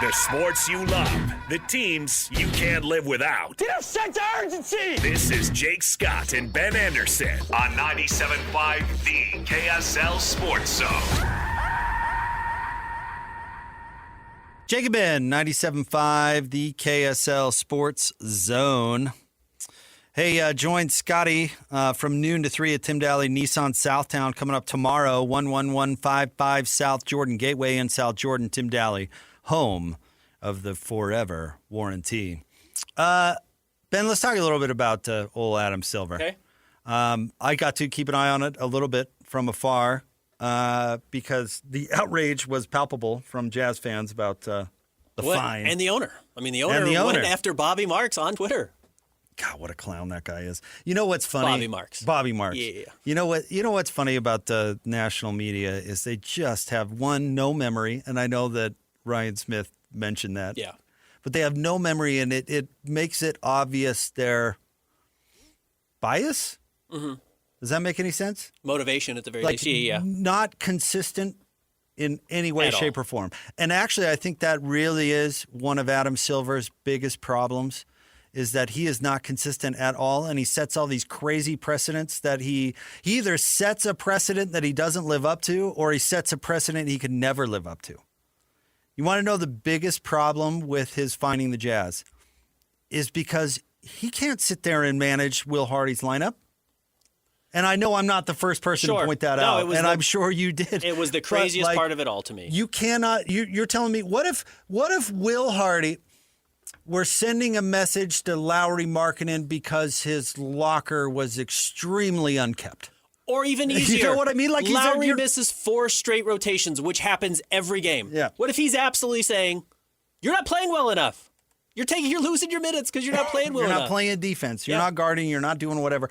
The sports you love, the teams you can't live without. Get a sense of urgency! This is Jake Scott and Ben Anderson on 97.5 The KSL Sports Zone. Jake and Ben, 97.5 The KSL Sports Zone. Hey, join Scotty from noon to 3 at Tim Daly Nissan Southtown coming up tomorrow, 11155 South Jordan Gateway in South Jordan. Tim Daly, home of the forever warranty. Ben, let's talk a little bit about old Adam Silver. Okay. I got to keep an eye on it a little bit from afar because the outrage was palpable from Jazz fans about the fine. And the owner. I mean, the owner went after Bobby Marks on Twitter. God, what a clown that guy is. You know what's funny? Bobby Marks. Yeah. You know what's funny about the national media is they just have no memory, and I know that Ryan Smith mentioned that. Yeah. But they have no memory, and it makes it obvious their bias. Mm-hmm. Does that make any sense? Motivation at the very least. Yeah. Not consistent in any way, shape, or form. And actually, I think that really is one of Adam Silver's biggest problems. Is that he is not consistent at all, and he sets all these crazy precedents that he either sets a precedent that he doesn't live up to, or he sets a precedent he could never live up to. You want to know the biggest problem with his finding the Jazz is because he can't sit there and manage Will Hardy's lineup. And I know I'm not the first person to point that out, and I'm sure you did. It was the craziest part of it all to me. You cannot. You're telling me what if Will Hardy were sending a message to Lauri Markkanen because his locker was extremely unkept. Or even easier. You know what I mean? Like Lauri misses 4 straight rotations, which happens every game. Yeah. What if he's absolutely saying, you're not playing well enough? You're losing your minutes because you're not playing well enough. You're not playing defense. You're not guarding. You're not doing whatever.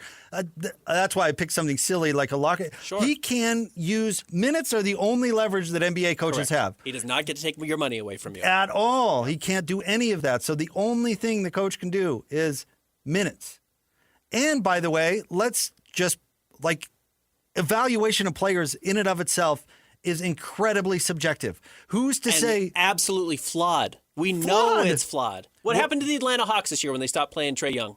That's why I picked something silly like a locker. Sure. He can use minutes are the only leverage that NBA coaches have. He does not get to take your money away from you. At all. He can't do any of that. So the only thing the coach can do is minutes. And by the way, let's just evaluation of players in and of itself is incredibly subjective. Who's to say? Absolutely flawed. We know it's flawed. What happened to the Atlanta Hawks this year when they stopped playing Trae Young?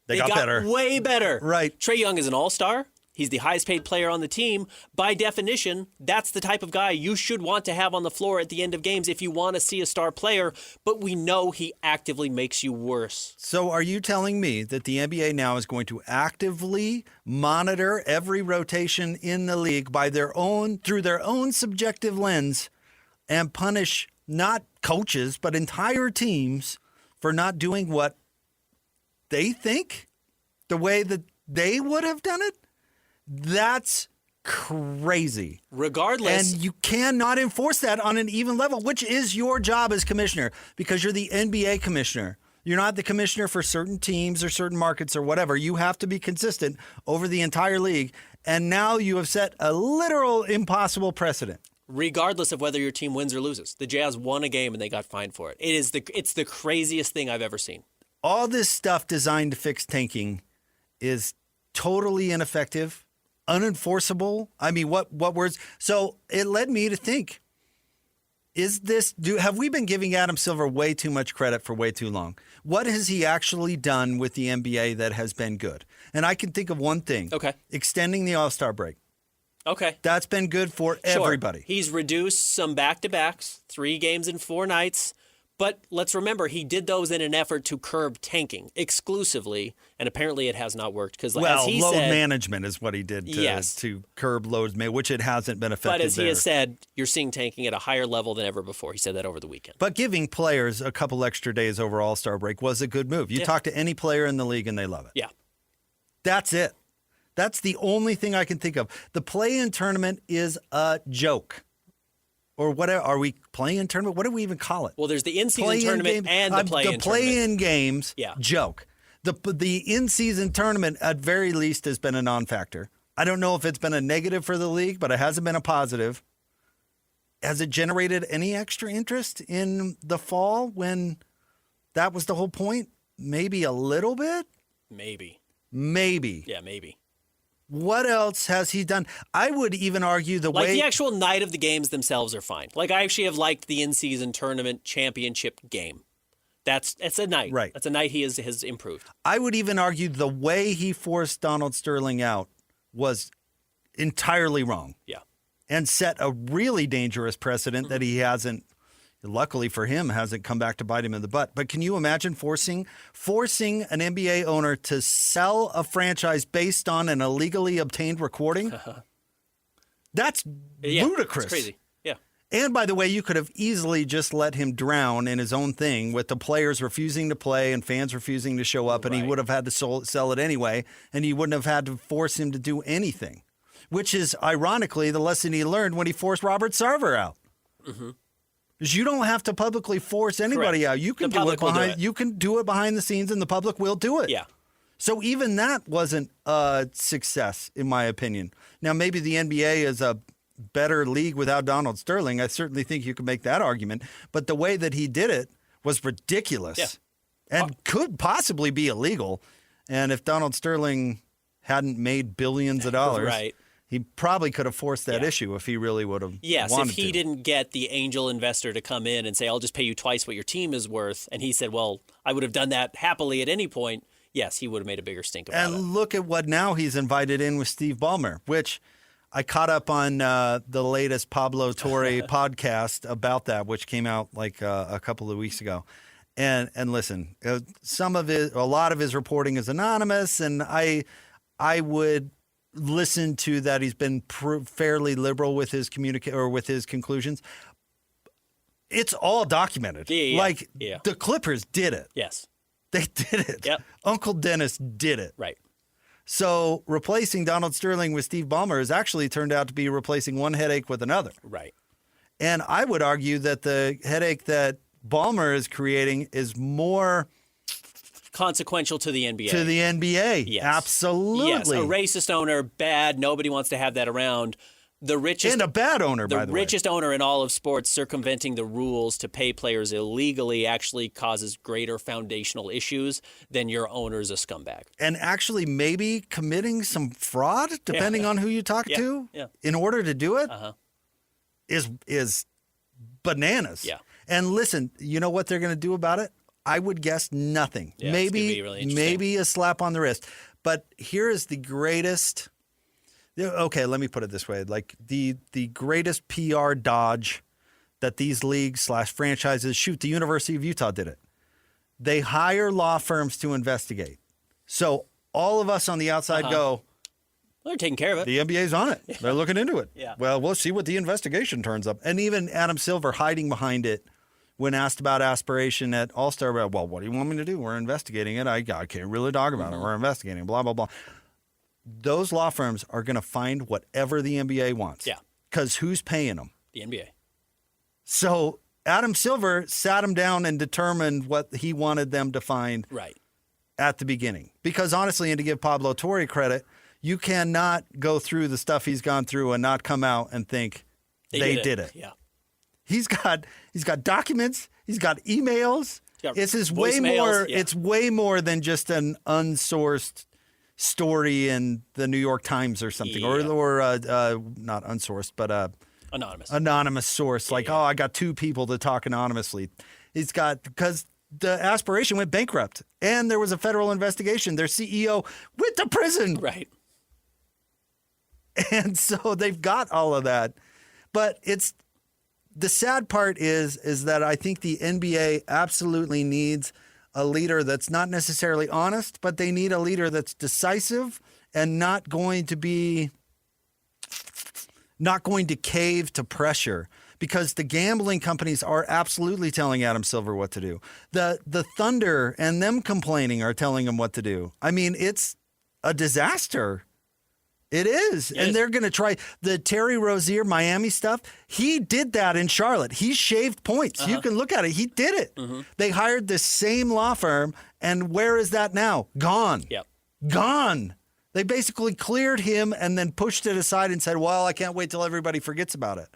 They got better. Way better. Right. Trae Young is an all-star. He's the highest paid player on the team. By definition, that's the type of guy you should want to have on the floor at the end of games if you want to see a star player, but we know he actively makes you worse. So are you telling me that the NBA now is going to actively monitor every rotation in the league through their own subjective lens and punish not coaches, but entire teams for not doing what they think the way that they would have done it? That's crazy. Regardless. And you cannot enforce that on an even level, which is your job as commissioner because you're the NBA commissioner. You're not the commissioner for certain teams or certain markets or whatever. You have to be consistent over the entire league. And now you have set a literal impossible precedent. Regardless of whether your team wins or loses. The Jazz won a game and they got fined for it. It's the craziest thing I've ever seen. All this stuff designed to fix tanking is totally ineffective, unenforceable. I mean, what words? So it led me to think, have we been giving Adam Silver way too much credit for way too long? What has he actually done with the NBA that has been good? And I can think of one thing. Okay. Extending the All-Star break. Okay. That's been good for everybody. He's reduced some back-to-backs, 3 games in 4 nights. But let's remember, he did those in an effort to curb tanking exclusively, and apparently it has not worked. Because load management is what he did to curb load, which it hasn't been effective. But as he has said, you're seeing tanking at a higher level than ever before. He said that over the weekend. But giving players a couple extra days over All-Star break was a good move. You talk to any player in the league and they love it. Yeah. That's it. That's the only thing I can think of. The play-in tournament is a joke. Or whatever, are we play-in tournament? What do we even call it? Well, there's the in-season tournament and the play-in tournament. The play-in games, yeah. Joke. The in-season tournament, at very least, has been a non-factor. I don't know if it's been a negative for the league, but it hasn't been a positive. Has it generated any extra interest in the fall when that was the whole point? Maybe a little bit? Maybe. Maybe. Yeah, maybe. What else has he done? I would even argue the Like way the actual night of the games themselves are fine. Like I actually have liked the in-season tournament championship game. It's a night. Right. That's a night he has improved. I would even argue the way he forced Donald Sterling out was entirely wrong. Yeah. And set a really dangerous precedent that he hasn't, luckily for him, hasn't come back to bite him in the butt. But can you imagine forcing an NBA owner to sell a franchise based on an illegally obtained recording? That's ludicrous. It's crazy. Yeah. And by the way, you could have easily just let him drown in his own thing with the players refusing to play and fans refusing to show up, and he would have had to sell it anyway, and you wouldn't have had to force him to do anything, which is, ironically, the lesson he learned when he forced Robert Sarver out. Because you don't have to publicly force anybody out. You can do it behind. You can do it behind the scenes, and the public will do it. Yeah. So even that wasn't a success, in my opinion. Now, maybe the NBA is a better league without Donald Sterling. I certainly think you could make that argument. But the way that he did it was ridiculous and could possibly be illegal. And if Donald Sterling hadn't made billions of dollars, he probably could have forced that issue if he really would have wanted if he to. didn't get the angel investor to come in and say, I'll just pay you twice what your team is worth, and he said, well, I would have done that happily at any point, yes, he would have made a bigger stink about it. And look at what now he's invited in with Steve Ballmer, which I caught up on the latest Pablo Torre podcast about that, which came out like a couple of weeks ago. And listen, a lot of his reporting is anonymous, and I would listen to that. He's been fairly liberal with his with his conclusions. It's all documented. The Clippers did it. Yes. They did it. Yep. Uncle Dennis did it. Right. So replacing Donald Sterling with Steve Ballmer has actually turned out to be replacing one headache with another. Right. And I would argue that the headache that Ballmer is creating is more consequential to the NBA. To the NBA. Yes. Absolutely. Yes. A racist owner, bad. Nobody wants to have that around. The richest and a bad owner, by the way. The richest owner in all of sports circumventing the rules to pay players illegally actually causes greater foundational issues than your owner's a scumbag. And actually maybe committing some fraud, depending on who you talk to, in order to do it, is bananas. Yeah. And listen, you know what they're going to do about it? I would guess nothing. Yeah, maybe a slap on the wrist. But here is the greatest. Okay, let me put it this way. Like the greatest PR dodge that these leagues / franchises shoot. The University of Utah did it. They hire law firms to investigate. So all of us on the outside go, well, they're taking care of it. The NBA's on it. They're looking into it. Yeah. Well, we'll see what the investigation turns up. And even Adam Silver hiding behind it when asked about aspiration at All-Star, well, what do you want me to do? We're investigating it. I can't really talk about it. We're investigating, blah, blah, blah. Those law firms are going to find whatever the NBA wants. Yeah. Because who's paying them? The NBA. So Adam Silver sat them down and determined what he wanted them to find at the beginning. Because honestly, and to give Pablo Torre credit, you cannot go through the stuff he's gone through and not come out and think they did it. Yeah. He's got documents. He's got emails. It's way more than just an unsourced story in the New York Times or something, or not unsourced, but anonymous source. I got two people to talk anonymously. He's got, because the aspiration went bankrupt and there was a federal investigation. Their CEO went to prison. Right. And so they've got all of that. But the sad part is that I think the NBA absolutely needs a leader that's not necessarily honest, but they need a leader that's decisive and not going to cave to pressure, because the gambling companies are absolutely telling Adam Silver what to do. The Thunder and them complaining are telling him what to do. I mean, it's a disaster. It is. And they're going to try the Terry Rozier Miami stuff. He did that in Charlotte. He shaved points. You can look at it. He did it. They hired the same law firm. And where is that now? Gone. Yep. Gone. They basically cleared him and then pushed it aside and said, well, I can't wait till everybody forgets about it.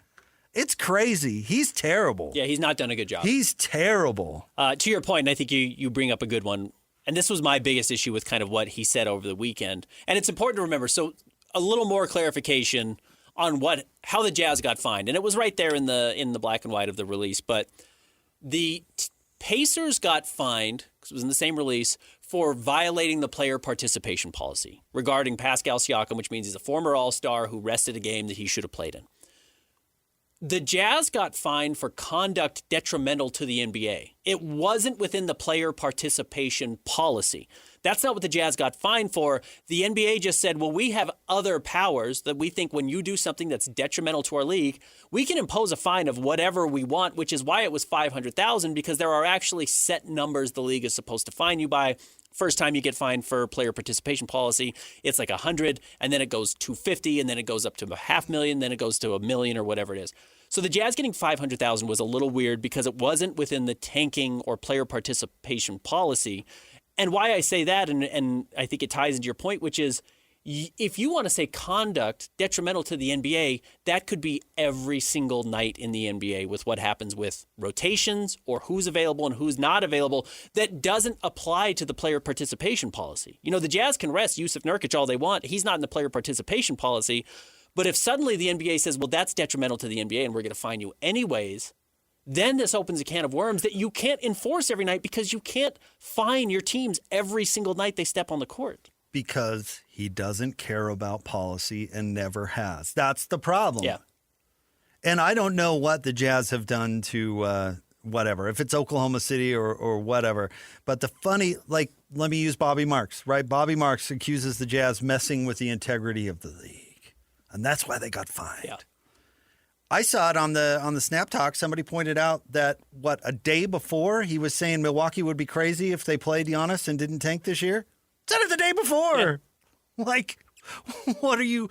It's crazy. He's terrible. Yeah, he's not done a good job. He's terrible. To your point, and I think you bring up a good one, and this was my biggest issue with kind of what he said over the weekend. And it's important to remember, so a little more clarification on how the Jazz got fined, and it was right there in the black and white of the release. But the Pacers got fined, because it was in the same release, for violating the player participation policy regarding Pascal Siakam, which means he's a former All-Star who rested a game that he should have played in. The Jazz got fined for conduct detrimental to the NBA. It wasn't within the player participation policy. That's not what the Jazz got fined for. The NBA just said, well, we have other powers that we think when you do something that's detrimental to our league, we can impose a fine of whatever we want, which is why it was $500,000, because there are actually set numbers the league is supposed to fine you by. First time you get fined for player participation policy, it's like $100, and then it goes to $50, and then it goes up to $500,000, then it goes to $1 million or whatever it is. So the Jazz getting $500,000 was a little weird because it wasn't within the tanking or player participation policy. And why I say that, and I think it ties into your point, which is if you want to say conduct detrimental to the NBA, that could be every single night in the NBA with what happens with rotations or who's available and who's not available. That doesn't apply to the player participation policy. You know, the Jazz can rest Yusuf Nurkic all they want. He's not in the player participation policy. But if suddenly the NBA says, well, that's detrimental to the NBA and we're going to fine you anyways, then this opens a can of worms that you can't enforce every night because you can't fine your teams every single night they step on the court. Because he doesn't care about policy and never has. That's the problem. Yeah. And I don't know what the Jazz have done to whatever, if it's Oklahoma City or whatever. But the funny, like, let me use Bobby Marks, right? Bobby Marks accuses the Jazz messing with the integrity of the league. And that's why they got fined. Yeah. I saw it on the Snap Talk. Somebody pointed out that, a day before, he was saying Milwaukee would be crazy if they played Giannis and didn't tank this year. Said it the day before. Yeah. Like, what are you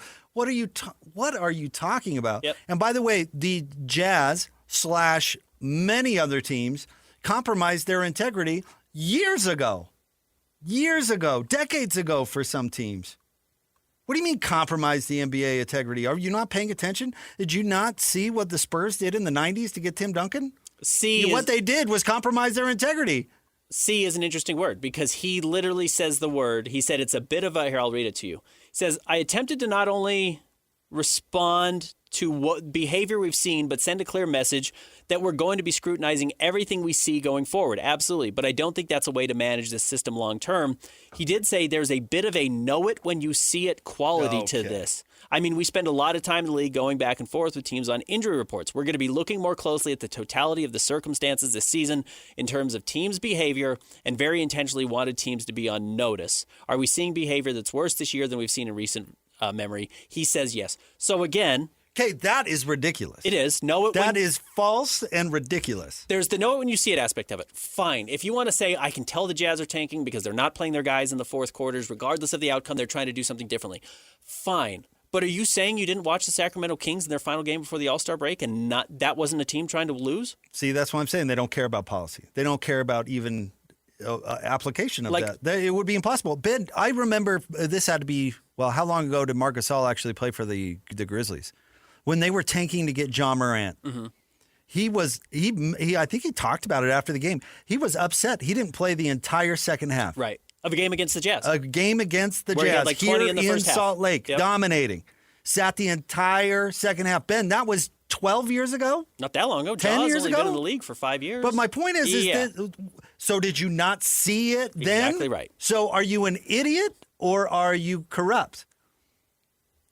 talking about? Yep. And by the way, the Jazz / many other teams compromised their integrity years ago, decades ago for some teams. What do you mean compromise the NBA integrity? Are you not paying attention? Did you not see what the Spurs did in the 90s to get Tim Duncan? What they did was compromise their integrity. C is an interesting word because he literally says the word. He said it's a bit of a, here, I'll read it to you. He says, I attempted to not only respond to what behavior we've seen, but send a clear message that we're going to be scrutinizing everything we see going forward. Absolutely. But I don't think that's a way to manage this system long term. He did say there's a bit of a know it when you see it quality to this. I mean, we spend a lot of time in the league going back and forth with teams on injury reports. We're going to be looking more closely at the totality of the circumstances this season in terms of teams' behavior and very intentionally wanted teams to be on notice. Are we seeing behavior that's worse this year than we've seen in recent memory? He says yes. So again... Okay, that is ridiculous. It is. That is false and ridiculous. There's the know it when you see it aspect of it. Fine. If you want to say, I can tell the Jazz are tanking because they're not playing their guys in the fourth quarters, regardless of the outcome, they're trying to do something differently. Fine. But are you saying you didn't watch the Sacramento Kings in their final game before the All-Star break and that wasn't a team trying to lose? See, that's what I'm saying. They don't care about policy. They don't care about even application of that. It would be impossible. Ben, I remember this had to be, how long ago did Marc Gasol actually play for the Grizzlies? When they were tanking to get Ja Morant. Mm-hmm. I think he talked about it after the game. He was upset. He didn't play the entire second half. Right. Of a game against the Jazz. A game against the Where Jazz. He had like 20 in the first half. Salt Lake, dominating. Sat the entire second half. Ben, that was 12 years ago? Not that long ago. 10 Ja's years only ago? been in the league for 5 years. But my point is so did you not see it then? Exactly right. So are you an idiot or are you corrupt?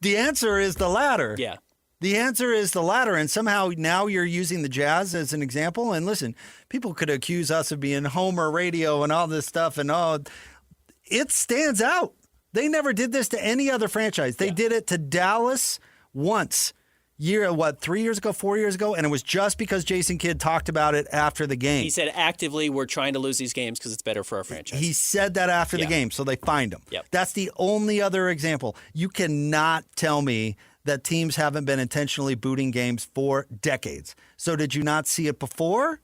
The answer is the latter. Yeah. The answer is the latter, and somehow now you're using the Jazz as an example. And listen, people could accuse us of being Homer radio and all this stuff, and it stands out. They never did this to any other franchise. They did it to Dallas once, 3 years ago, 4 years ago, and it was just because Jason Kidd talked about it after the game. He said actively, we're trying to lose these games because it's better for our franchise. He said that after the game, so they fined him. Yep. That's the only other example. You cannot tell me that teams haven't been intentionally booting games for decades. So did you not see it before,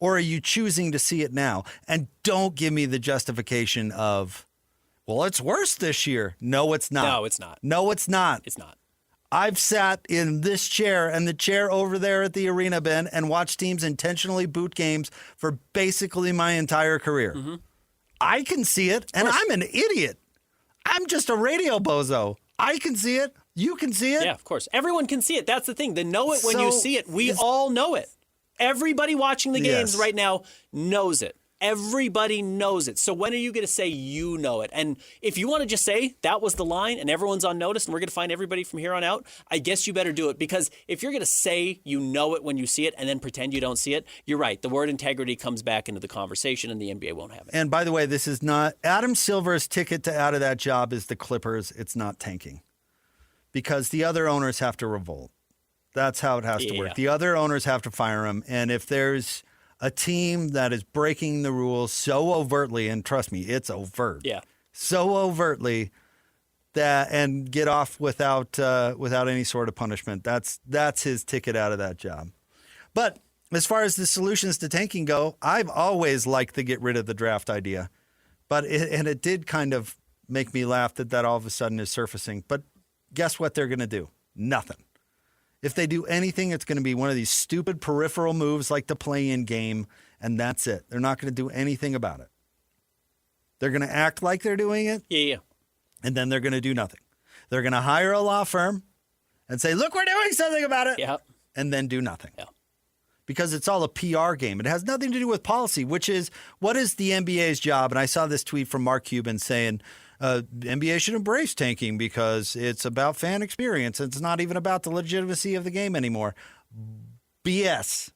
or are you choosing to see it now? And don't give me the justification of, it's worse this year. No, it's not. No, it's not. No, it's not. It's not. I've sat in this chair and the chair over there at the arena, Ben, and watched teams intentionally boot games for basically my entire career. Mm-hmm. I can see it, and I'm an idiot. I'm just a radio bozo. I can see it. You can see it. Yeah, of course. Everyone can see it. That's the thing. The know it when you So, see it. We all know it. Everybody watching the games Yes. right now knows it. Everybody knows it. So when are you going to say you know it? And if you want to just say that was the line and everyone's on notice and we're going to find everybody from here on out, I guess you better do it. Because if you're going to say you know it when you see it and then pretend you don't see it, you're right. The word integrity comes back into the conversation and the NBA won't have it. And by the way, this is not Adam Silver's ticket to out of that job is the Clippers. It's not tanking because the other owners have to revolt. That's how it has to work. The other owners have to fire him. And if there's a team that is breaking the rules so overtly, and trust me, it's overt. Yeah. So overtly that and get off without any sort of punishment. That's his ticket out of that job. But as far as the solutions to tanking go, I've always liked the get rid of the draft idea. But it did kind of make me laugh that all of a sudden is surfacing. But guess what they're going to do? Nothing. If they do anything, it's going to be one of these stupid peripheral moves like the play-in game, and that's it. They're not going to do anything about it. They're going to act like they're doing it, Yeah. and then they're going to do nothing. They're going to hire a law firm and say, look, we're doing something about it, Yeah. and then do nothing. Yeah. Because it's all a PR game. It has nothing to do with policy, which is what is the NBA's job? And I saw this tweet from Mark Cuban saying, the NBA should embrace tanking because it's about fan experience. It's not even about the legitimacy of the game anymore. BS.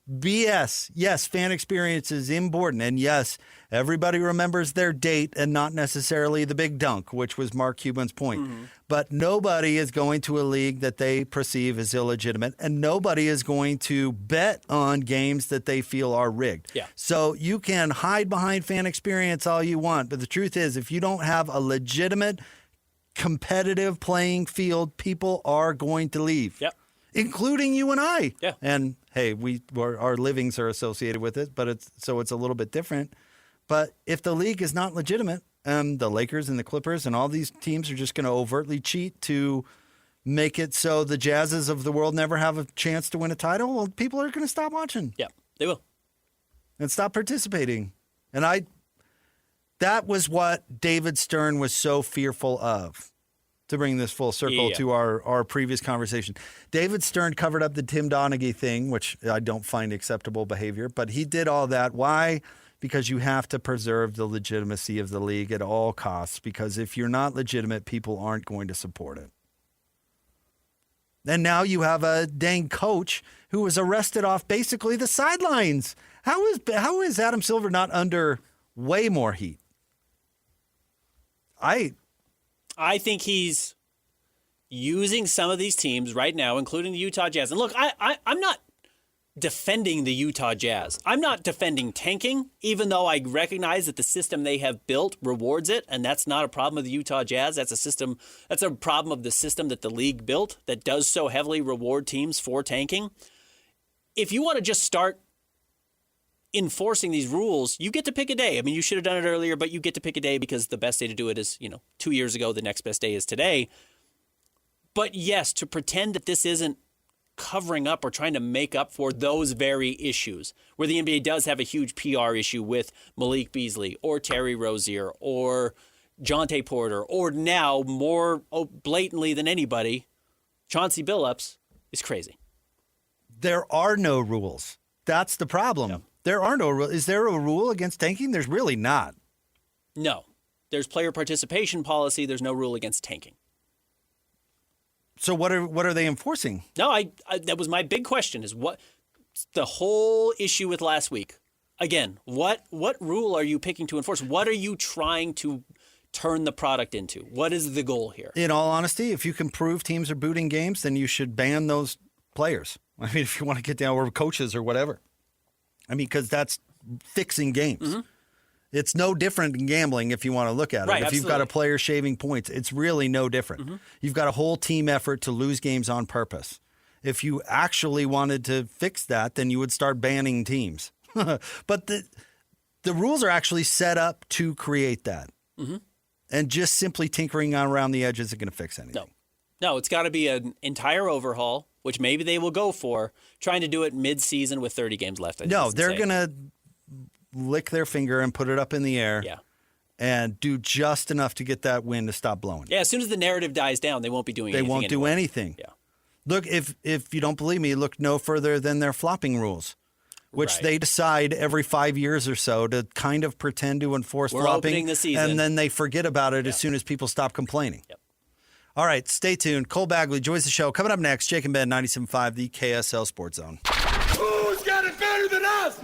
Yes, fan experience is important. And yes, everybody remembers their date and not necessarily the big dunk, which was Mark Cuban's point. Mm-hmm. But nobody is going to a league that they perceive as illegitimate, and nobody is going to bet on games that they feel are rigged. Yeah. So you can hide behind fan experience all you want, but the truth is if you don't have a legitimate competitive playing field, people are going to leave. Yep. Including you and I. Yeah. And hey, our livings are associated with it, but it's a little bit different. But if the league is not legitimate, the Lakers and the Clippers and all these teams are just going to overtly cheat to make it so the Jazzes of the world never have a chance to win a title, well, people are going to stop watching. Yeah, they will. And stop participating. And that was what David Stern was so fearful of. To bring this full circle to our previous conversation. David Stern covered up the Tim Donaghy thing, which I don't find acceptable behavior, but he did all that. Why? Because you have to preserve the legitimacy of the league at all costs, because if you're not legitimate, people aren't going to support it. And now you have a dang coach who was arrested off basically the sidelines. How is Adam Silver not under way more heat? I think he's using some of these teams right now, including the Utah Jazz. And look, I'm not defending the Utah Jazz. I'm not defending tanking, even though I recognize that the system they have built rewards it, and that's not a problem of the Utah Jazz. That's a problem of the system that the league built that does so heavily reward teams for tanking. If you want to just start enforcing these rules, you get to pick a day. I mean, you should have done it earlier, but you get to pick a day because the best day to do it is, 2 years ago. The next best day is today. But yes, to pretend that this isn't covering up or trying to make up for those very issues, where the NBA does have a huge PR issue with Malik Beasley or Terry Rozier or Jonte Porter, or now more blatantly than anybody, Chauncey Billups, is crazy. There are no rules. That's the problem. No. There are no rules. Is there a rule against tanking? There's really not. No. There's player participation policy. There's no rule against tanking. So what are they enforcing? No, I that was my big question, is what the whole issue with last week. Again, what rule are you picking to enforce? What are you trying to turn the product into? What is the goal here? In all honesty, if you can prove teams are booting games, then you should ban those players. I mean, if you want to get down, or coaches or whatever. I mean, because that's fixing games. Mm-hmm. It's no different than gambling if you want to look at it. Right, if absolutely. You've got a player shaving points, it's really no different. Mm-hmm. You've got a whole team effort to lose games on purpose. If you actually wanted to fix that, then you would start banning teams. But the rules are actually set up to create that. Mm-hmm. And just simply tinkering around the edges isn't going to fix anything. No, it's got to be an entire overhaul, which maybe they will go for, trying to do it mid-season with 30 games left. No, they're going to lick their finger and put it up in the air. Yeah. and do just enough to get that wind to stop blowing. Yeah, as soon as the narrative dies down, they won't be doing anything. They won't do anything. Yeah. Look, if you don't believe me, look no further than their flopping rules, which they decide every 5 years or so to kind of pretend to enforce We're flopping. opening the season. And then they forget about it as soon as people stop complaining. Yep. All right, stay tuned. Cole Bagley joins the show. Coming up next, Jake and Ben, 97.5, the KSL Sports Zone. Who's got it better than us?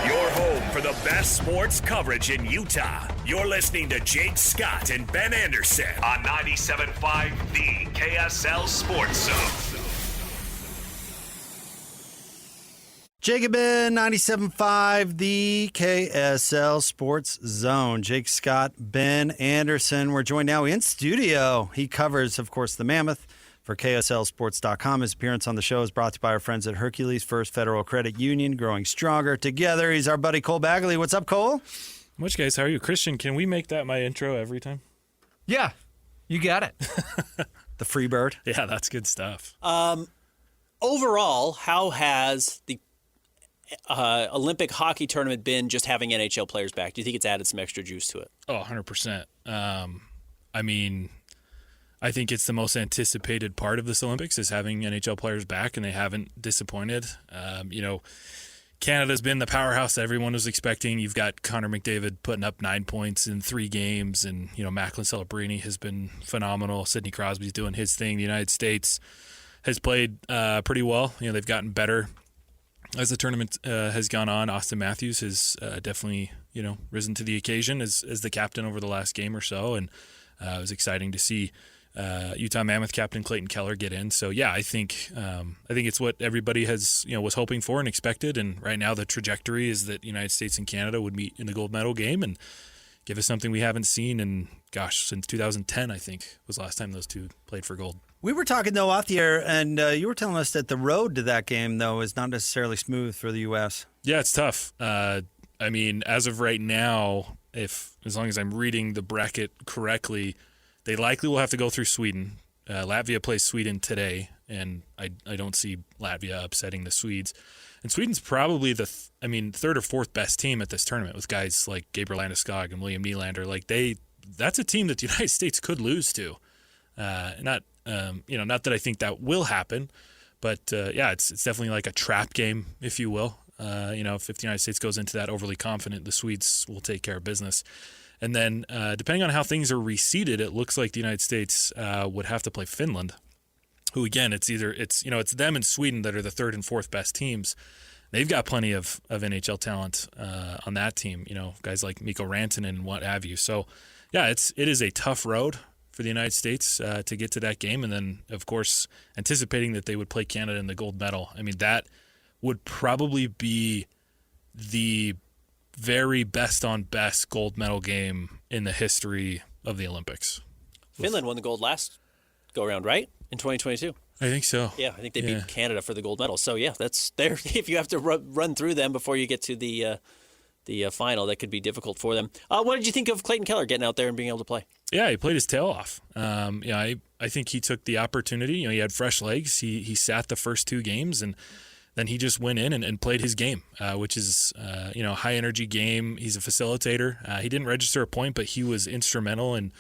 Your home for the best sports coverage in Utah. You're listening to Jake Scott and Ben Anderson on 97.5, the KSL Sports Zone. Jake and Ben, 97.5, the KSL Sports Zone. Jake Scott, Ben Anderson. We're joined now in studio. He covers, of course, the Mammoth for KSLSports.com. His appearance on the show is brought to you by our friends at Hercules First Federal Credit Union, growing stronger together. He's our buddy Cole Bagley. What's up, Cole? Much, guys. How are you? Christian, can we make that my intro every time? Yeah, you got it. The free bird. Yeah, that's good stuff. Overall, how has the Olympic hockey tournament been just having NHL players back? Do you think it's added some extra juice to it? Oh, 100%. I mean, I think it's the most anticipated part of this Olympics is having NHL players back, and they haven't disappointed. Canada's been the powerhouse that everyone was expecting. You've got Connor McDavid putting up 9 Points in 3 games, and, Macklin Celebrini has been phenomenal. Sidney Crosby's doing his thing. The United States has played pretty well. They've gotten better as the tournament has gone on. Austin Matthews has definitely, risen to the occasion as the captain over the last game or so, and it was exciting to see Utah Mammoth captain Clayton Keller get in. So yeah, I think it's what everybody has was hoping for and expected. And right now the trajectory is that the United States and Canada would meet in the gold medal game and give us something we haven't seen in since 2010. I think was the last time those two played for gold. We were talking, though, off the air, and you were telling us that the road to that game, though, is not necessarily smooth for the U.S. Yeah, it's tough. I mean, as of right now, as long as I'm reading the bracket correctly, they likely will have to go through Sweden. Latvia plays Sweden today, and I don't see Latvia upsetting the Swedes. And Sweden's probably the third or fourth best team at this tournament with guys like Gabriel Landeskog and William Nylander. That's a team that the United States could lose to. Not that I think that will happen, but it's definitely like a trap game, if you will. If the United States goes into that overly confident, the Swedes will take care of business. And then depending on how things are reseeded, it looks like the United States would have to play Finland, who again, it's them and Sweden that are the third and fourth best teams. They've got plenty of NHL talent on that team, guys like Mikko Rantanen and what have you. So yeah, it is a tough road for the United States to get to that game. And then, of course, anticipating that they would play Canada in the gold medal. I mean, that would probably be the very best on best gold medal game in the history of the Olympics. Finland won the gold last go-around, right? In 2022. I think so. Yeah, I think they beat Canada for the gold medal. So, yeah, that's there. If you have to run through them before you get to the final, that could be difficult for them. What did you think of Clayton Keller getting out there and being able to play? Yeah, he played his tail off. I think he took the opportunity. He had fresh legs. He sat the first 2 games, and then he just went in and played his game, which is high energy game. He's a facilitator. He didn't register a point, but he was instrumental in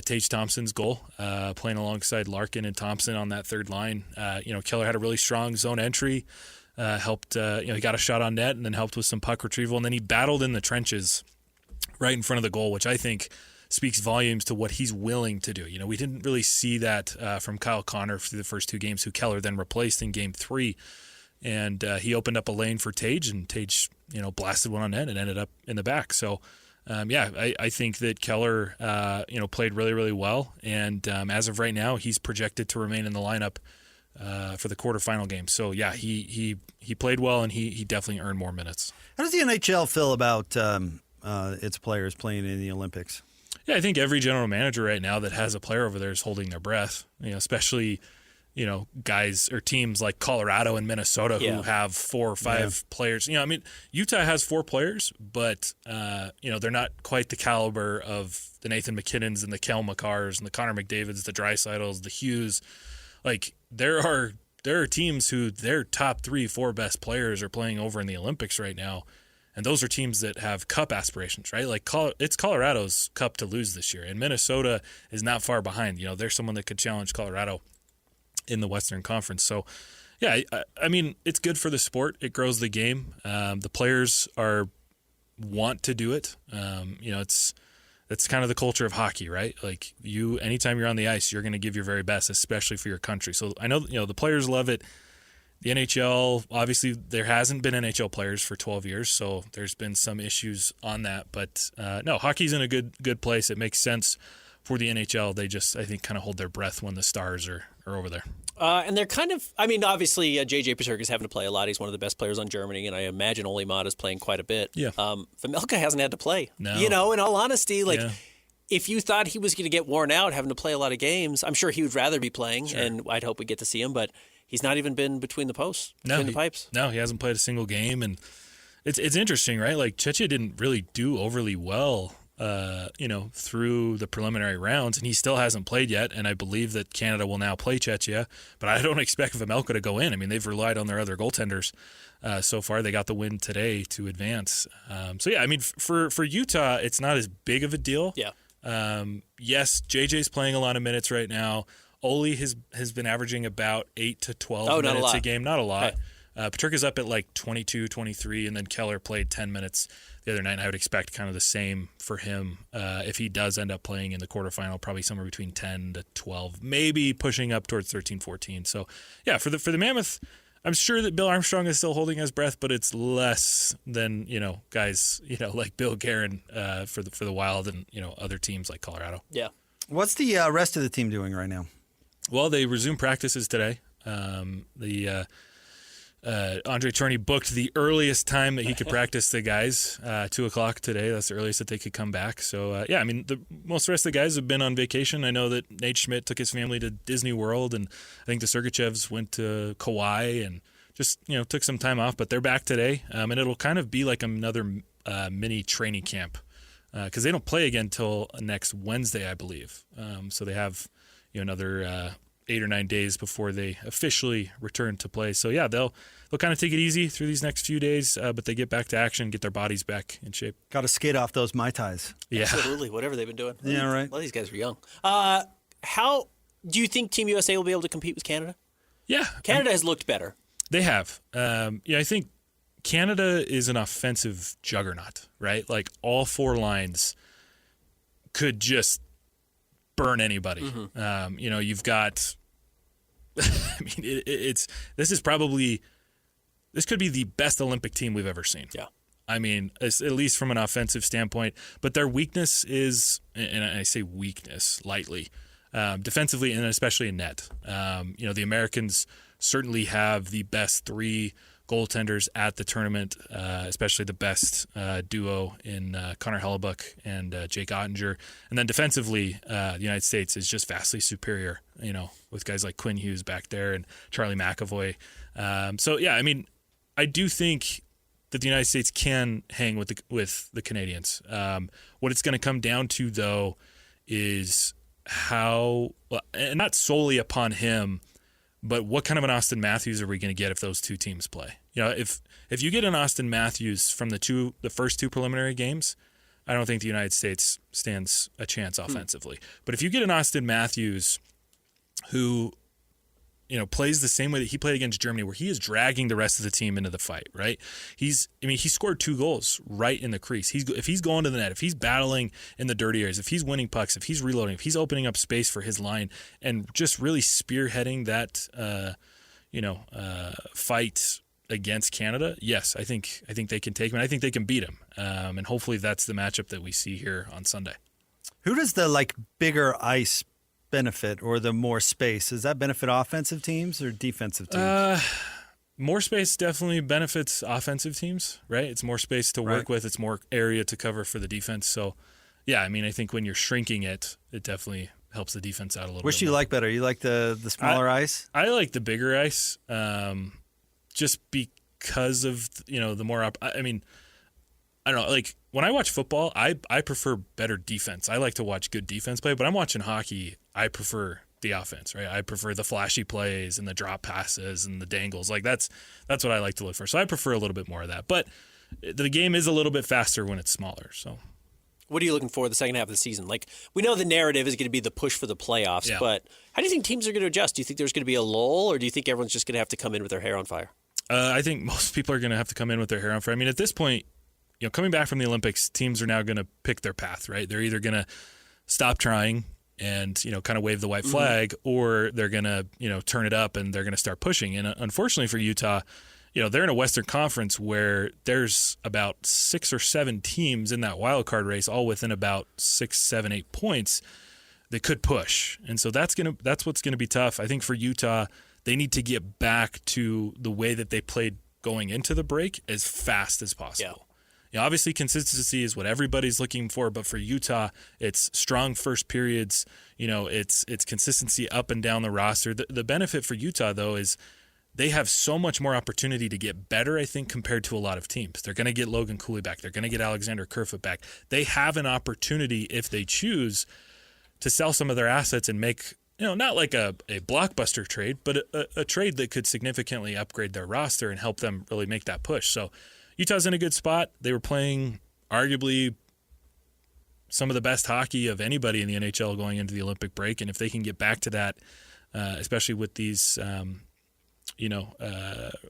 Tage Thompson's goal, playing alongside Larkin and Thompson on that third line. Keller had a really strong zone entry. Helped, he got a shot on net and then helped with some puck retrieval. And then he battled in the trenches right in front of the goal, which I think speaks volumes to what he's willing to do. We didn't really see that from Kyle Connor through the first 2 games, who Keller then replaced in game 3. And he opened up a lane for Tage, and Tage, blasted one on net and ended up in the back. So, I think that Keller, played really, really well. And as of right now, he's projected to remain in the lineup for the quarterfinal game. So yeah, he played well, and he definitely earned more minutes. How does the NHL feel about its players playing in the Olympics? Yeah, I think every general manager right now that has a player over there is holding their breath. Especially guys or teams like Colorado and Minnesota who have 4 or 5 players. Utah has 4 players, but they're not quite the caliber of the Nathan McKinnons and the Kel McCarrs and the Connor McDavids, the Dreisaitl's, the Hughes. Like there are teams who their top 3, 4 best players are playing over in the Olympics right now, And those are teams that have cup aspirations, right? Like it's Colorado's cup to lose this year, and Minnesota is not far behind. They're someone that could challenge Colorado in the Western Conference. So, yeah, I mean, it's good for the sport. It grows the game. The players want to do it. That's kind of the culture of hockey, right? Like anytime you're on the ice, you're going to give your very best, especially for your country. So I know, the players love it. The NHL, obviously, there hasn't been NHL players for 12 years, so there's been some issues on that. But no, hockey's in a good place. It makes sense for the NHL. They just, I think, kind of hold their breath when the stars are over there. And they're kind of, obviously, J.J. Paterka's having to play a lot. He's one of the best players on Germany, and I imagine Ole Mata's playing quite a bit. Yeah. Vejmelka hasn't had to play. No. In all honesty, if you thought he was going to get worn out having to play a lot of games, I'm sure he would rather be playing, Sure. and I'd hope we get to see him, but he's not even been between the posts, between the pipes. No, he hasn't played a single game, and it's interesting, right? Like, Czechia didn't really do overly well, through the preliminary rounds, and he still hasn't played yet, and I believe that Canada will now play Czechia, but I don't expect Vejmelka to go in. I mean, they've relied on their other goaltenders so far. They got the win today to advance. For Utah, it's not as big of a deal. Yeah. Yes, JJ's playing a lot of minutes right now. Ole has been averaging about 8 to 12 minutes a game. Not a lot. Paterka's up at like 22, 23, and then Keller played 10 minutes the other night. And I would expect kind of the same for him if he does end up playing in the quarterfinal, probably somewhere between 10 to 12, maybe pushing up towards 13, 14. So, yeah, for the Mammoth, I'm sure that Bill Armstrong is still holding his breath, but it's less than, guys, like Bill Guerin for the Wild and, other teams like Colorado. Yeah. What's the rest of the team doing right now? Well, they resumed practices today. Andre Tourney booked the earliest time that he could practice the guys, 2:00 today. That's the earliest that they could come back. So, most of the rest of the guys have been on vacation. I know that Nate Schmidt took his family to Disney World, and I think the Sergachevs went to Kauai and just, took some time off. But they're back today, and it'll kind of be like another mini training camp because they don't play again until next Wednesday, I believe. So they have another 8 or 9 days before they officially return to play. So yeah, they'll kind of take it easy through these next few days, but they get back to action, get their bodies back in shape. Got to skate off those Mai Tais. Yeah, absolutely. Whatever they've been doing. Yeah, right. A lot of these guys are young. How do you think Team USA will be able to compete with Canada? Yeah, Canada has looked better. They have. I think Canada is an offensive juggernaut, right? Like all four lines could just burn anybody. Mm-hmm. You've got. This could be the best Olympic team we've ever seen. Yeah. I mean, at least from an offensive standpoint. But their weakness is, and I say weakness lightly, defensively and especially in net. The Americans certainly have the best three goaltenders at the tournament, especially the best duo in Connor Hellebuck and Jake Ottinger. And then defensively, the United States is just vastly superior, with guys like Quinn Hughes back there and Charlie McAvoy. I do think that the United States can hang with the Canadians. What it's going to come down to, though, is and not solely upon him, but what kind of an Austin Matthews are we going to get if those two teams play? If you get an Austin Matthews from the first two preliminary games, I don't think the United States stands a chance offensively. But if you get an Austin Matthews who, plays the same way that he played against Germany, where he is dragging the rest of the team into the fight, right? He scored 2 goals right in the crease. If he's going to the net, if he's battling in the dirty areas, if he's winning pucks, if he's reloading, if he's opening up space for his line and just really spearheading that, fight against Canada, yes, I think they can take him, and I think they can beat him. And hopefully that's the matchup that we see here on Sunday. Who does the bigger ice benefit, or the more space? Does that benefit offensive teams or defensive teams? More space definitely benefits offensive teams, right? It's more space to work with. It's more area to cover for the defense. So, yeah, I think when you're shrinking it definitely helps the defense out a little bit. Which do you like better? You like the smaller ice? I like the bigger ice, just because of, the more I don't know, when I watch football, I prefer better defense. I like to watch good defense play, but I'm watching hockey, I prefer the offense, right? I prefer the flashy plays and the drop passes and the dangles. That's what I like to look for. So I prefer a little bit more of that. But the game is a little bit faster when it's smaller. So, what are you looking for the second half of the season? Like, we know the narrative is going to be the push for the playoffs, but how do you think teams are going to adjust? Do you think there's going to be a lull, or do you think everyone's just going to have to come in with their hair on fire? I think most people are going to have to come in with their hair on fire. I mean, at this point, coming back from the Olympics, teams are now going to pick their path, right? They're either going to stop trying and, kind of wave the white flag, or they're going to, turn it up and they're going to start pushing. And unfortunately for Utah, they're in a Western Conference where there's about 6 or 7 teams in that wild card race, all within about 6, 7, 8 points that could push. And so that's what's going to be tough. I think for Utah, they need to get back to the way that they played going into the break as fast as possible. Yeah. Obviously, consistency is what everybody's looking for, but for Utah, it's strong first periods. It's consistency up and down the roster. The benefit for Utah, though, is they have so much more opportunity to get better, I think, compared to a lot of teams. They're going to get Logan Cooley back. They're going to get Alexander Kerfoot back. They have an opportunity, if they choose, to sell some of their assets and make, not like a blockbuster trade, but a trade that could significantly upgrade their roster and help them really make that push. So Utah's in a good spot. They were playing arguably some of the best hockey of anybody in the NHL going into the Olympic break. And if they can get back to that, especially with these,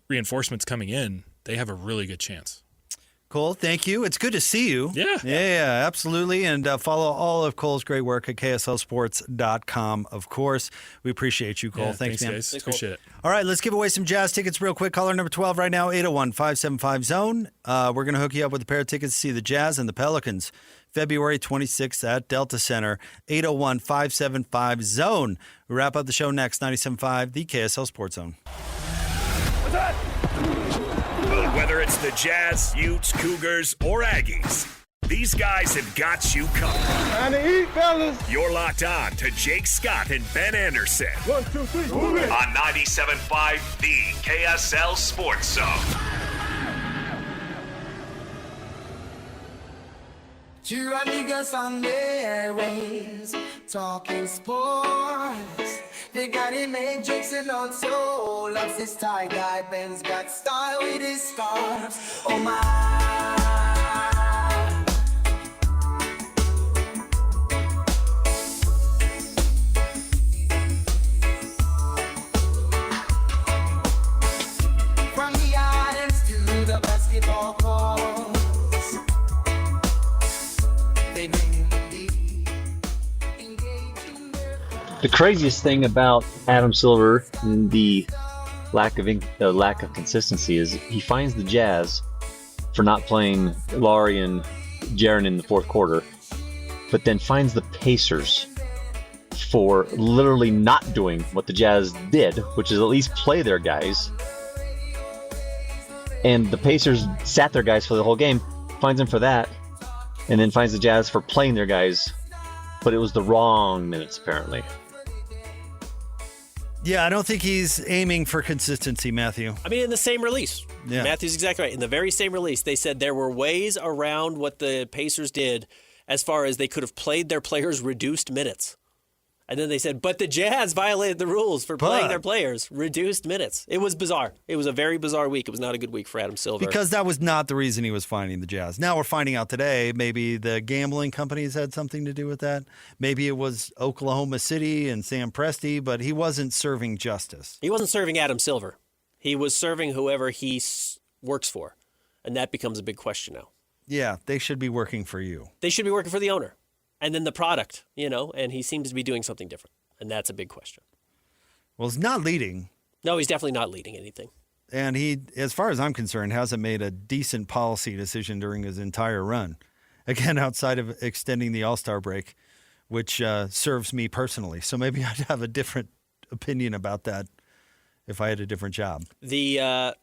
reinforcements coming in, they have a really good chance. Cole, thank you. It's good to see you. Yeah, absolutely. And follow all of Cole's great work at KSLSports.com, of course. We appreciate you, Cole. Yeah, thanks, man. Guys. Appreciate it. All right, let's give away some Jazz tickets real quick. Caller number 12 right now, 801-575-ZONE. We're going to hook you up with a pair of tickets to see the Jazz and the Pelicans February 26th at Delta Center, 801-575-ZONE. We wrap up the show next, 97.5, the KSL Sports Zone. What's that? Whether it's the Jazz, Utes, Cougars, or Aggies, these guys have got you covered. Time to eat, fellas. You're locked on to Jake Scott and Ben Anderson 1, 2, 3, move it. on 97.5, the KSL Sports Zone. Two amigos on their ways, talking sports. They got him Matrix and also loves his tie-dye. Ben's got style with his scarves. Oh my. From the islands to the basketball courts, they make me engage in their. The craziest thing about Adam Silver and the lack of consistency is he finds the Jazz for not playing Laurie and Jaren in the fourth quarter, but then finds the Pacers for literally not doing what the Jazz did, which is at least play their guys. And the Pacers sat their guys for the whole game, finds them for that, and then finds the Jazz for playing their guys, but it was the wrong minutes apparently. Yeah, I don't think he's aiming for consistency, Matthew. I mean, in the same release. Yeah. Matthew's exactly right. In the very same release, they said there were ways around what the Pacers did as far as they could have played their players reduced minutes. And then they said, but the Jazz violated the rules for playing their players reduced minutes. It was bizarre. It was a very bizarre week. It was not a good week for Adam Silver. Because that was not the reason he was finding the Jazz. Now we're finding out today maybe the gambling companies had something to do with that. Maybe it was Oklahoma City and Sam Presti, but he wasn't serving justice. He wasn't serving Adam Silver. He was serving whoever he works for. And that becomes a big question now. Yeah, they should be working for you. They should be working for the owner. And then the product, and he seems to be doing something different. And that's a big question. Well, he's not leading. No, he's definitely not leading anything. And he, as far as I'm concerned, hasn't made a decent policy decision during his entire run. Again, outside of extending the All-Star break, which serves me personally. So maybe I'd have a different opinion about that if I had a different job. The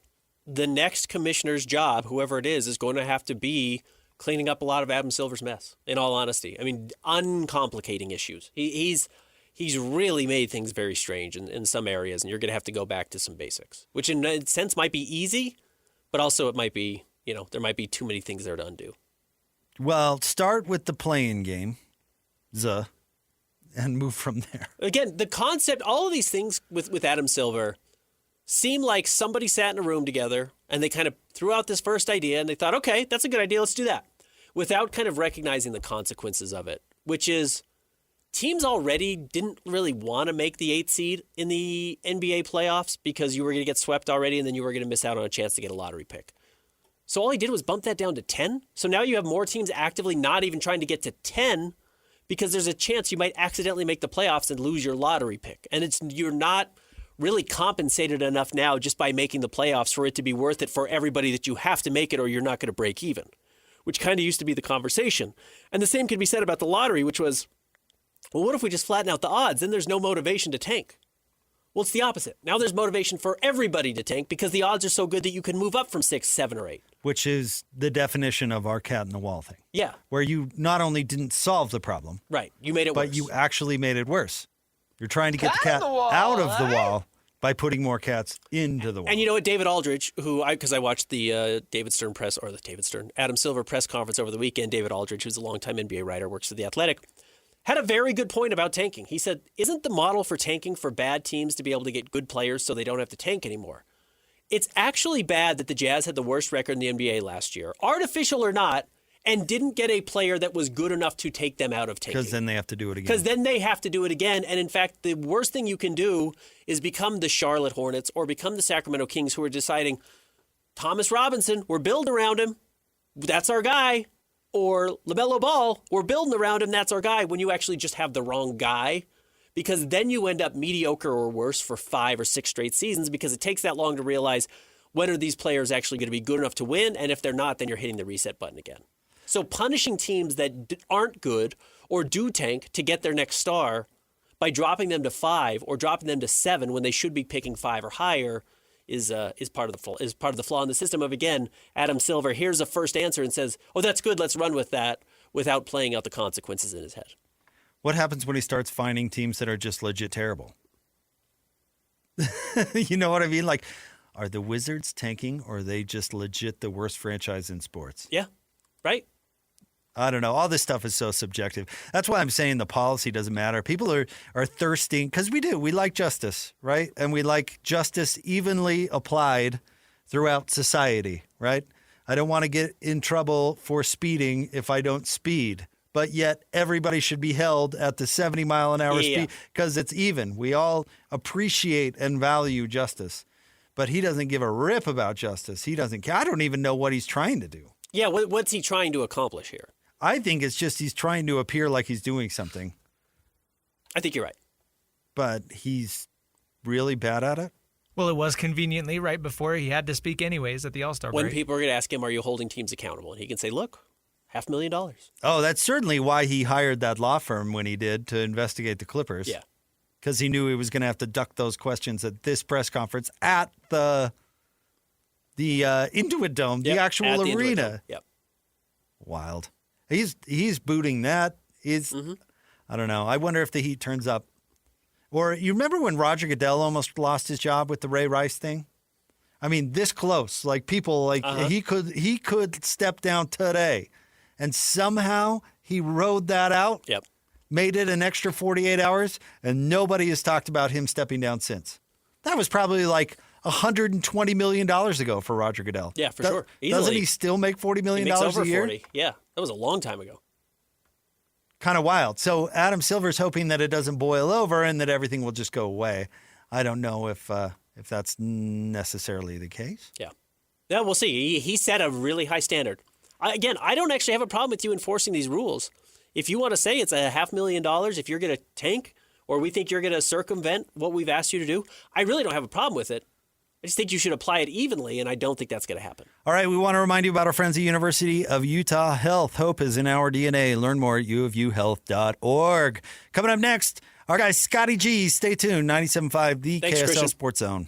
next commissioner's job, whoever it is going to have to be cleaning up a lot of Adam Silver's mess, in all honesty. I mean, uncomplicating issues. He's really made things very strange in some areas, and you're going to have to go back to some basics, which in a sense might be easy, but also it might be, there might be too many things there to undo. Well, start with the play-in game, and move from there. Again, the concept, all of these things with Adam Silver, seem like somebody sat in a room together and they kind of threw out this first idea and they thought, okay, that's a good idea, let's do that. Without kind of recognizing the consequences of it, which is teams already didn't really want to make the 8th seed in the NBA playoffs because you were going to get swept already and then you were going to miss out on a chance to get a lottery pick. So all he did was bump that down to 10. So now you have more teams actively not even trying to get to 10 because there's a chance you might accidentally make the playoffs and lose your lottery pick. And you're not really compensated enough now just by making the playoffs for it to be worth it for everybody that you have to make it or you're not going to break even, which kind of used to be the conversation. And the same could be said about the lottery, which was, well, what if we just flatten out the odds? Then there's no motivation to tank. Well, it's the opposite. Now there's motivation for everybody to tank because the odds are so good that you can move up from 6, 7, or 8. Which is the definition of our cat in the wall thing. Yeah. Where you not only didn't solve the problem. Right. You made it worse. But you actually made it worse. You're trying to get the cat out of the wall by putting more cats into the wall. And you know what? David Aldridge, because I watched the Adam Silver press conference over the weekend. David Aldridge, who's a longtime NBA writer, works for The Athletic, had a very good point about tanking. He said, isn't the model for tanking for bad teams to be able to get good players so they don't have to tank anymore? It's actually bad that the Jazz had the worst record in the NBA last year, artificial or not, and didn't get a player that was good enough to take them out of tanking. Because then they have to do it again. Because then they have to do it again. And in fact, the worst thing you can do is become the Charlotte Hornets or become the Sacramento Kings who are deciding, Thomas Robinson, we're building around him. That's our guy. Or LaMelo Ball, we're building around him. That's our guy. When you actually just have the wrong guy. Because then you end up mediocre or worse for 5 or 6 straight seasons because it takes that long to realize when are these players actually going to be good enough to win. And if they're not, then you're hitting the reset button again. So punishing teams that aren't good or do tank to get their next star by dropping them to 5 or dropping them to 7 when they should be picking 5 or higher is part of the flaw in the system of, again, Adam Silver here's a first answer and says, oh, that's good, let's run with that, without playing out the consequences in his head. What happens when he starts finding teams that are just legit terrible? You know what I mean? Like, are the Wizards tanking or are they just legit the worst franchise in sports? Yeah, right? I don't know. All this stuff is so subjective. That's why I'm saying the policy doesn't matter. People are thirsting because we do. We like justice, right? And we like justice evenly applied throughout society, right? I don't want to get in trouble for speeding if I don't speed. But yet everybody should be held at the 70-mile-an-hour speed because it's even. We all appreciate and value justice. But he doesn't give a rip about justice. He doesn't care. I don't even know what he's trying to do. Yeah, what's he trying to accomplish here? I think it's just he's trying to appear like he's doing something. I think you're right. But he's really bad at it? Well, it was conveniently right before he had to speak anyways at the All-Star break. When people are going to ask him, are you holding teams accountable? And he can say, look, $500,000. Oh, that's certainly why he hired that law firm when he did to investigate the Clippers. Yeah. Because he knew he was going to have to duck those questions at this press conference at the Intuit Dome, the actual arena. Yep. Wild. He's booting that. I don't know. I wonder if the heat turns up. Or you remember when Roger Goodell almost lost his job with the Ray Rice thing? I mean, this close. Like people, like he could step down today, and somehow he rode that out. Yep. Made it an extra 48 hours, and nobody has talked about him stepping down since. That was probably like $120 million ago for Roger Goodell. Yeah, for sure. Easily. Doesn't he still make $40 million he makes over a year? 40. Yeah, that was a long time ago. Kind of wild. So Adam Silver's hoping that it doesn't boil over and that everything will just go away. I don't know if that's necessarily the case. Yeah. Yeah, we'll see. He set a really high standard. Again, I don't actually have a problem with you enforcing these rules. If you want to say it's $500,000, if you're going to tank or we think you're going to circumvent what we've asked you to do, I really don't have a problem with it. I just think you should apply it evenly, and I don't think that's going to happen. All right, we want to remind you about our friends at University of Utah Health. Hope is in our DNA. Learn more at uofuhealth.org. Coming up next, our guy Scotty G. Stay tuned. 97.5, the Thanks, KSL Christian. Sports Zone.